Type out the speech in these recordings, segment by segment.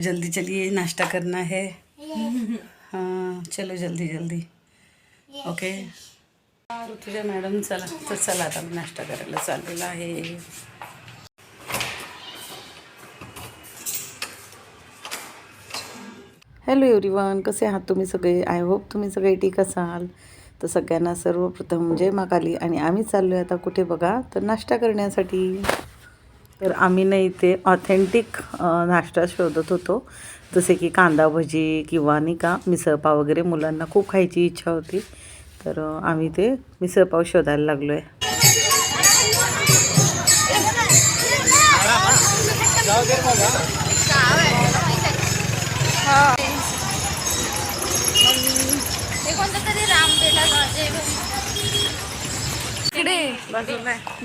जल्दी चलिए, नाश्ता करना है। हाँ चलो जल्दी जल्दी। ओके ऋतुजा मॅडम चला तर चला आता मी नाश्ता करायला चाललेला आहे। हॅलो एव्हरीवन, कसे आहात तुम्ही सगळे? आय होप तुम्ही सगळे ठीक असाल। तर सगळ्यांना सर्वप्रथम जय मा काली। आणि आम्ही चाललो आहे आता कुठे बघा, तर नाश्ता करण्यासाठी। तर आम्ही ना इथे ऑथेंटिक नाश्ता शोधत होतो, जसे की कांदा भजी किंवा नाही का मिसळपाव वगैरे। मुलांना खूप खायची इच्छा होती, तर आम्ही ते मिसळपाव शोधायला लागलो आहे।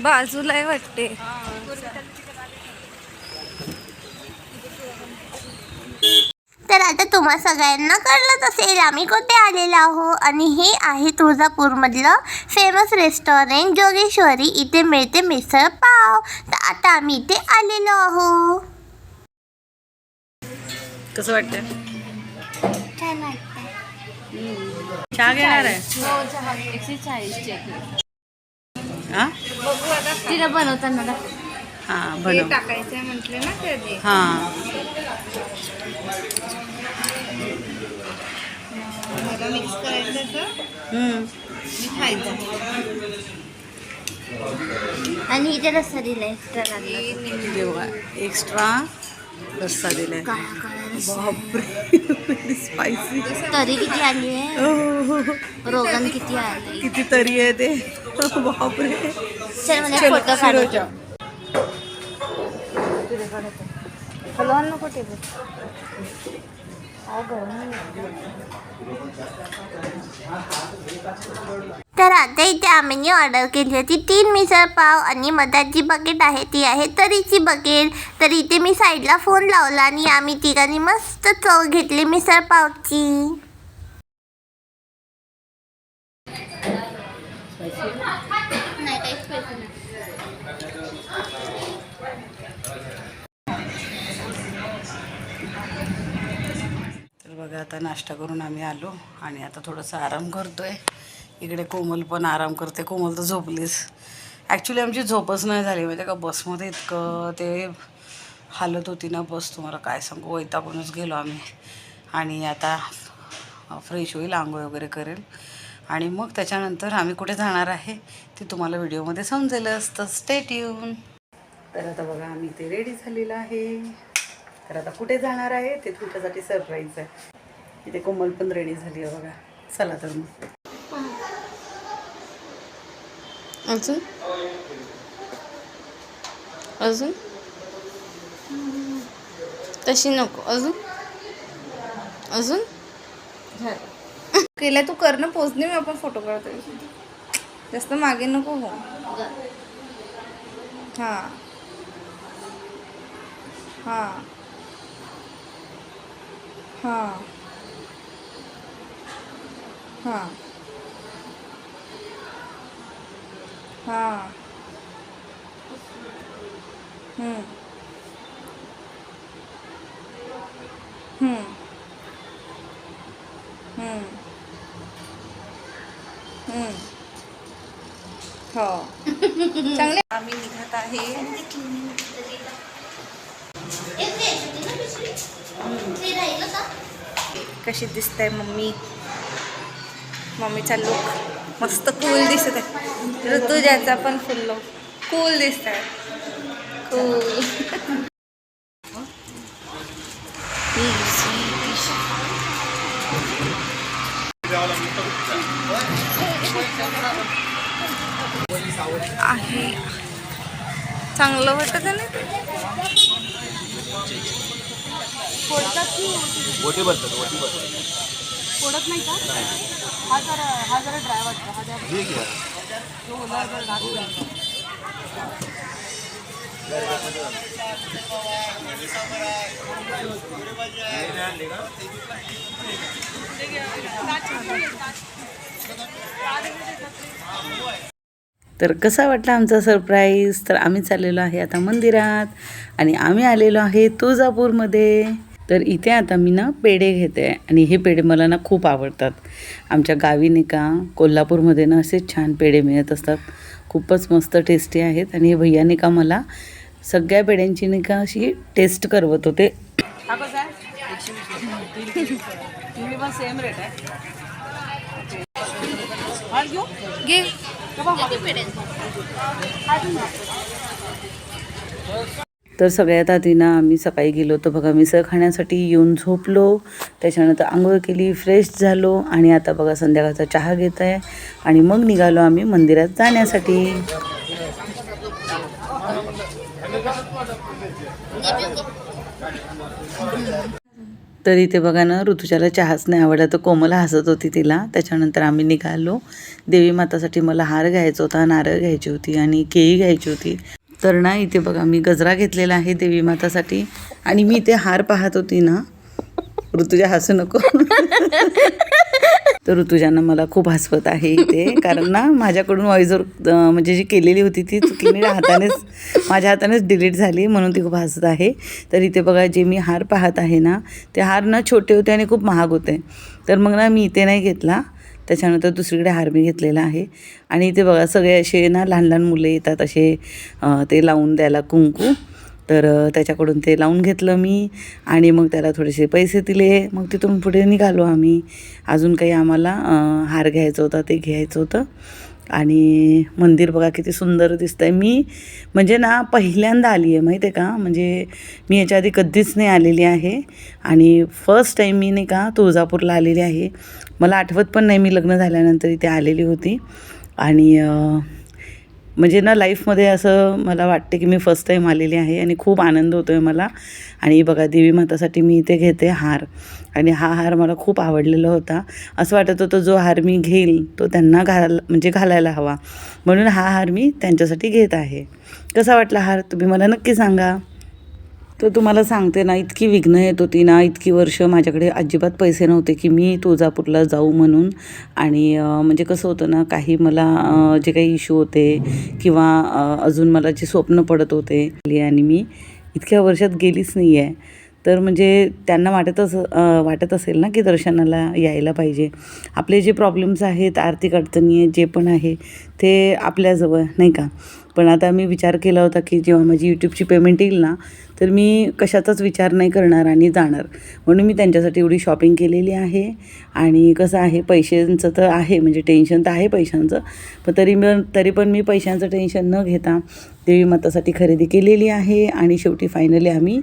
बाजूला आहे वाटते। तर आता तुम्हा सगळ्यांना कळलंच असेल आम्ही कुठे आलेलो आहो, आणि हे आहे तुळजापूरमधलं फेमस रेस्टॉरंट जोगेश्वरी। इथे मिळते मिसळ पाव। तर आता आम्ही इथे आलेलो आहो। कसं वाटतं? छान वाटतं। चहा घेणार आहे? हां बघू आता तिला बनवताना हां बनव टाकायचं म्हटले ना कधी। हां मला मिक्स करायचं खायचं। आणि इथे रस्सा दिला एक्स्ट्रा लागला। जेव्हा एक्स्ट्रा रस्सा दिलाय। बापरे स्पायसी। तरी किती आली आहे? रोगन किती आले? किती तरी आहे ते। बापरे चल मला फोटो काढू। हलवान नको टेबल। तर आता इथे आम्ही ऑर्डर केली होती 3 मिसळ पाव, आणि मधाची बकेट आहे ती आहे तरीची बकेट। तर इथे मी साईडला फोन लावला आणि आम्ही तिघांनी मस्त चव घेतली मिसळ पावची। तर बघा आता नाश्ता करून आम्ही आलो आणि आता थोडंसं आराम करतोय। इकडे कोमल पण आराम करते। कोमल तर झोपलीस। ॲक्च्युली आमची झोपच नाही झाली माहिती आहे का, बसमध्ये इतकं ते हालत होती ना बस, तुम्हाला काय सांगू, वैतागूनच गेलो आम्ही। आणि आता फ्रेश होईल, आंघोळ वगैरे करेल, आणि मग त्याच्यानंतर आम्ही कुठे जाणार आहे ते तुम्हाला व्हिडिओमध्ये समजेलच, तर स्टे ट्यून। तर आता बघा आम्ही ते रेडी झालेलं आहे। तर आता कुठे जाणार आहे ते तुमच्यासाठी सरप्राईज आहे। इथे कोमल पण रेडी झाली आहे बघा। चला तर मग अजून अजून तशी नको, अजून अजून केलं तू कर ना पोचणे, मी आपण फोटो काढतोय। जास्त मागे नको हो। हां हां हां हां हां हम्म हम्म हम्म हम्म हो चांगले। आम्ही निघत आहे। कशी दिसते मम्मी? मम्मीचा लुक मस्त कूल दिसत आहे। ऋतुजाचा पण फुल लुक कूल दिसत आहे, कूल। आहे चांगलं वाटत ना। फोडत नाही का? हा जरा ड्राय वाटतं। तर कसा वाटला आमचा सरप्राईज? तर आम्ही चाललेलो आहे आता मंदिरात, आणि आम्ही आलेलो आहे तुळजापूरमध्ये। तर इथे आता मी ना पेढे घेते आणि हे पेढे मला ना खूप आवडतात. आमच्या गावी नाही का कोल्हापूरमध्ये ना असे छान पेढे मिळत असतात, खूपच मस्त टेस्टी आहेत. आणि हे भैयाने का मला सगळ्या पेढ्यांची नाही का अशी टेस्ट करवत होते. हा कसा आहे? तुम्ही पण सेम रेट आहे. घे. तर सगळ्यात आधी ना आम्ही सकाळी गेलो होतो बघा मिसळ खाण्यासाठी. येऊन झोपलो, त्याच्यानंतर आंघोळ केली, फ्रेश झालो आणि आता बघा संध्याकाळचा चहा घेत आहे आणि मग निघालो आम्ही मंदिरात जाण्यासाठी. तर इथे बघा ना ऋतुजाला चहाच नाही आवडला तर कोमला हसत होती तिला. त्याच्यानंतर आम्ही निघालो. देवी मातासाठी मला हार घ्यायचा होता, नारळ घ्यायची होती आणि केळी घ्यायची होती. तर ना इथे बघा मी गजरा घेतलेला आहे देवी मातासाठी आणि मी इथे हार पाहत होती ना, ऋतुजा हसू नको. तर ऋतुजानं मला खूप हसवत आहे इथे, कारण ना माझ्याकडून व्हॉइसवर म्हणजे जी केलेली होती ती चुकीने माझ्या हातानेच डिलीट झाली, म्हणून ती खूप हसत आहे. तर इथे बघा जे मी हार पाहत आहे ना ते हार ना छोटे होते आणि खूप महाग होते. तर मग ना मी इथे नाही घेतला, त्याच्यानंतर दुसरीकडे हार मी घेतलेला आहे. आणि इथे बघा सगळे असे ना लहान लहान मुले येतात असे ते लावून द्यायला कुंकू. तर त्याच्याकडून ते लावून घेतलं मी आणि मग त्याला थोडेसे पैसे दिले. मग तिथून पुढे निघालो आम्ही. अजून काही आम्हाला हार घ्यायचं होतं ते घ्यायचं होतं. आणि मंदिर बघा किती सुंदर दिसतं आहे. मी म्हणजे ना पहिल्यांदा आली आहे माहीत आहे का, म्हणजे मी याच्या आधी कधीच नाही आलेली आहे आणि फर्स्ट टाईम मी नाही का तुळजापूरला आलेली आहे. मला आठवत पण नाही मी लग्न झाल्यानंतर इथे आलेली होती. आणि म्हणजे ना लाईफमध्ये असं मला वाटते की मी फर्स्ट टाईम आलेली आहे आणि खूप आनंद होतो आहे मला. आणि बघा देवी मातासाठी मी इथे घेते हार आणि हा हार मला खूप आवडलेला होता. असं वाटत होतं जो हार मी घेईल तो त्यांना घालायला हवा, म्हणून हा हार मी त्यांच्यासाठी घेत आहे. कसा वाटला हार तुम्ही मला नक्की सांगा. तर तुम्हाला सांगते ना इतकी विघ्न येत होती ना, इतकी वर्ष माझ्याकडे अजिबात पैसे नव्हते की मी तुळजापूरला जाऊ म्हणून. आणि म्हणजे कसं होतं ना, काही मला जे काही इश्यू होते किंवा अजून मला जे स्वप्न पडत होते आणि मी इतक्या वर्षात गेलीच नाही आहे. तर म्हणजे त्यांना वाटत असेल ना की दर्शनाला यायला पाहिजे. आपले जे प्रॉब्लेम्स आहेत, आर्थिक अडचणी आहेत, जे पण आहे ते आपल्याजवळ नाही का. पण आता मी विचार केला होता की जेव्हा माझी यूट्यूबची पेमेंट येईल ना तर मी कशाचाच विचार नाही करणार आणि जाणार. म्हणून मी त्यांच्यासाठी एवढी शॉपिंग केलेली आहे. आणि कसं आहे पैशांचं तर आहे, म्हणजे टेन्शन तर आहे पैशांचं, पण तरी पण मी पैशांचं टेन्शन न घेता देवी मातासाठी खरेदी केलेली आहे. आणि शेवटी फायनली आम्ही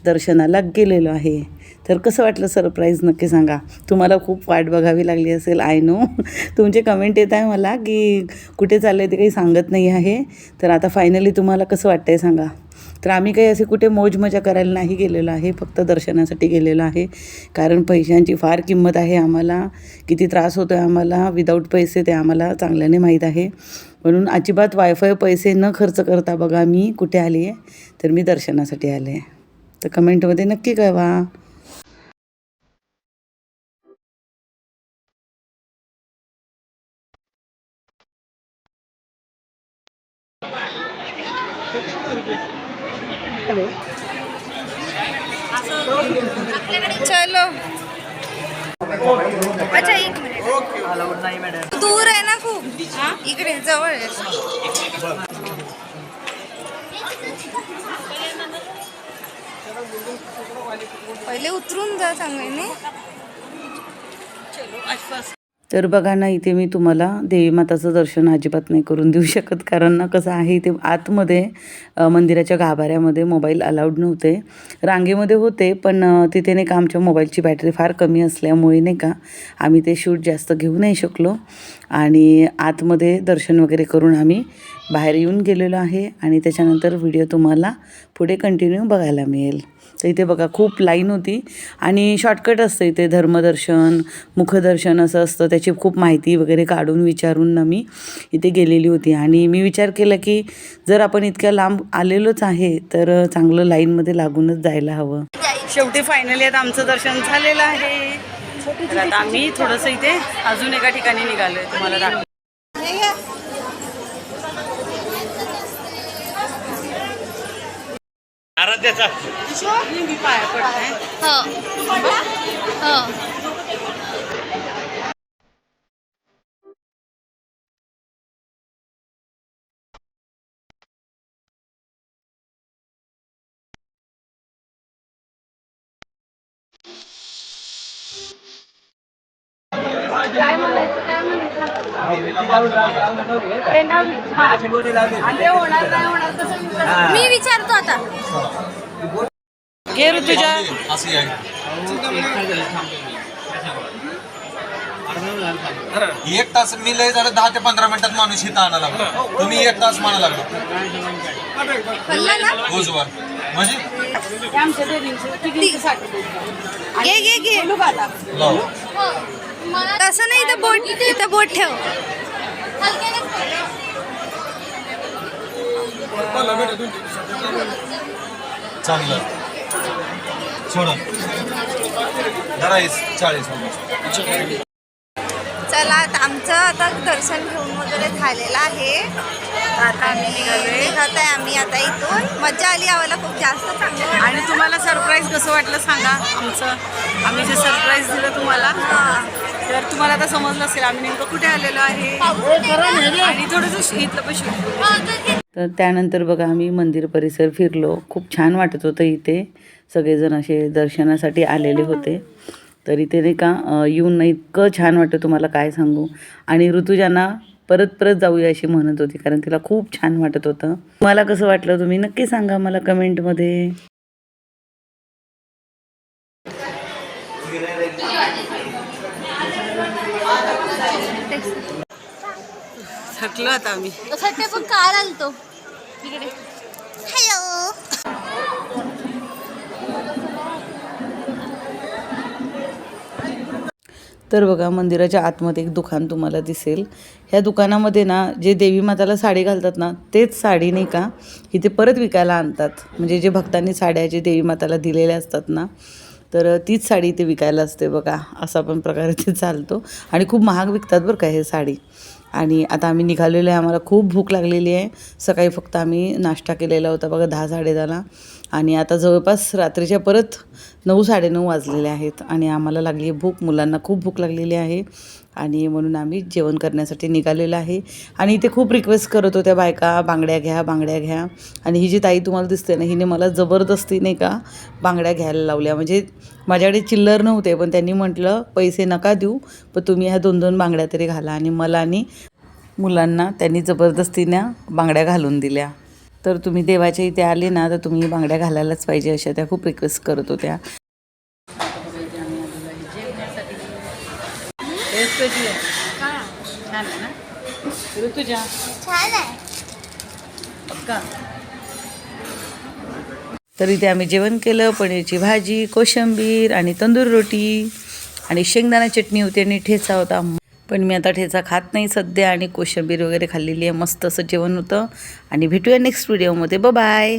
दर्शनाला गेलेलो आहे. तर कसं वाटलं सरप्राईज नक्की सांगा. तुम्हाला खूप वाट बघावी लागली असेल, आय नो. तुमचे कमेंट येत आहे मला की कुठे चाललं ते काही सांगत नाही आहे. तर आता फायनली तुम्हाला कसं वाटतं आहे सांगा. तर आम्ही काही असे कुठे मौज मजा करायला नाही गेलेलो आहे, फक्त दर्शनासाठी गेलेलो आहे. कारण पैशांची फार किंमत आहे आम्हाला, किती त्रास होतो आहे आम्हाला विदाऊट पैसे ते आम्हाला चांगल्याने माहीत आहे. म्हणून अजिबात वायफाय पैसे न खर्च करता बघा मी कुठे आली आहे, तर मी दर्शनासाठी आले आहे. तर कमेंटमध्ये नक्की कळवा. चलो. अच्छा एक मिनिट, दूर आहे ना खूप, इकडे जवळ आहे. पहिले उतरून जा सांगायने. तर बघा ना इथे मी तुम्हाला देवी माताचं दर्शन अजिबात नाही करून देऊ शकत, कारण ना कसं आहे इथे आतमध्ये मंदिराच्या गाभाऱ्यामध्ये मोबाईल अलाउड नव्हते. रांगेमध्ये होते पण तिथे नाही का आमच्या मोबाईलची बॅटरी फार कमी असल्यामुळे नाही का आम्ही ते शूट जास्त घेऊ नाही शकलो. आणि आतमध्ये दर्शन वगैरे करून आम्ही बाहेर येऊन गेलेलो आहे. आणि त्याच्यानंतर व्हिडिओ तुम्हाला पुढे कंटिन्यू बघायला मिळेल. तर इथे बघा खूप लाईन होती आणि शॉर्टकट असतं इथे, धर्मदर्शन मुखदर्शन असं असतं, त्याची खूप माहिती वगैरे काढून विचारून ना मी इथे गेलेली होती. आणि मी विचार केला की जर आपण इतक्या लांब आलेलोच आहे तर चांगलं लाईनमध्ये लागूनच जायला हवं. शेवटी फायनली आता आमचं दर्शन झालेलं आहे. तर आता आम्ही थोडंसं इथे अजून एका ठिकाणी निघालो आहे, तुम्हाला दाखव. मी पाया पडते. हो हो. मी विचारतो आता. घे ऋतुजा. एक तास मी लय झालं 10 ते 15 मिनिटात माणूस इथं आणा लागला. तुम्ही 1 तास म्हणा लागला कळलं ना? रोजवर म्हणजे हे आमच्या दोघींचं तिघींसाठी घे घे घे. लाव. तसं नाही, इथं बोट ठेव. चांगलं सोडा 40. चला आता आमचं आता दर्शन घेऊन वगैरे झालेलं आहे. आता आम्ही निघत आहे. आम्ही आता इथून मजा आली आम्हाला खूप जास्त चांगलं वाटलं. आणि तुम्हाला सरप्राईज कसं वाटलं सांगा आमचं. आम्ही जे सरप्राईज दिलं तुम्हाला तर तुम्हाला आता समजलं असेल आम्ही नेमकं कुठे आलेलो आहे आणि थोडंसं इथलं पण शूट. तर त्यानंतर बघा आम्ही मंदिर परिसर फिरलो. खूप छान वाटत होतं इथे. सगळेजण असे दर्शनासाठी आलेले होते. तर इथे नाही का येऊन ना इतकं छान वाटतं तुम्हाला काय सांगू. आणि ऋतुजांना परत जाऊया अशी म्हणत होती कारण तिला खूप छान वाटत होतं. तुम्हाला कसं वाटलं तुम्ही नक्की सांगा मला कमेंटमध्ये. थकलो आता आम्ही. तसं पण कार आलतो इकडे. हॅलो. तर बघा मंदिराच्या आतमध्ये एक दुकान तुम्हाला दिसेल. ह्या दुकानामध्ये ना जे देवी माताला साडी घालतात ना तेच साडी नाही का इथे परत विकायला आणतात. म्हणजे जे भक्तांनी साड्या जे देवी माताला दिलेल्या असतात ना तर तीच साडी इथे विकायला असते बघा. असा पण प्रकार इथे चालतो आणि खूप महाग विकतात बरं का हे साडी. आणि आता आम्ही निघालेलो आहे. आम्हाला खूप भूक लागलेली आहे. सकाळी फक्त आम्ही नाश्ता केलेला होता बघा 10-10:30 आणि आता जवळपास रात्रीच्या परत 9-9:30 वाजलेले आहेत आणि आम्हाला लागली आहे भूक. मुलांना खूप भूक लागलेली आहे आणि म्हणून आम्ही जेवण करण्यासाठी निघालेलं आहे. आणि इथे खूप रिक्वेस्ट करत होत्या बायका बांगड्या घ्या. आणि ही जी ताई तुम्हाला दिसते ना हिने मला जबरदस्ती नाही का बांगड्या घ्यायला लावल्या. म्हणजे माझ्याकडे चिल्लर नव्हते पण त्यांनी म्हटलं पैसे नका देऊ पण तुम्ही ह्या 2-2 बांगड्या तरी घाला. आणि मला आणि मुलांना त्यांनी जबरदस्तीनं बांगड्या घालून दिल्या. तर तुम्ही देवाच्या इथे आले ना तर तुम्ही बांगड्या घालायलाच पाहिजे अशा त्या खूप रिक्वेस्ट करत होत्या. ऋतुजा छान आहे. तर इथे आम्ही जेवण केलं. पनीरची भाजी, कोशिंबीर आणि तंदूर रोटी आणि शेंगदाणा चटणी होती आणि ठेचा होता. पण मी आता ठेचा खात नाही सध्या आणि कोशिंबीर वगैरे खाल्लेली आहे. मस्त असं जेवण होतं आणि भेटूया नेक्स्ट व्हिडिओमध्ये. बाय.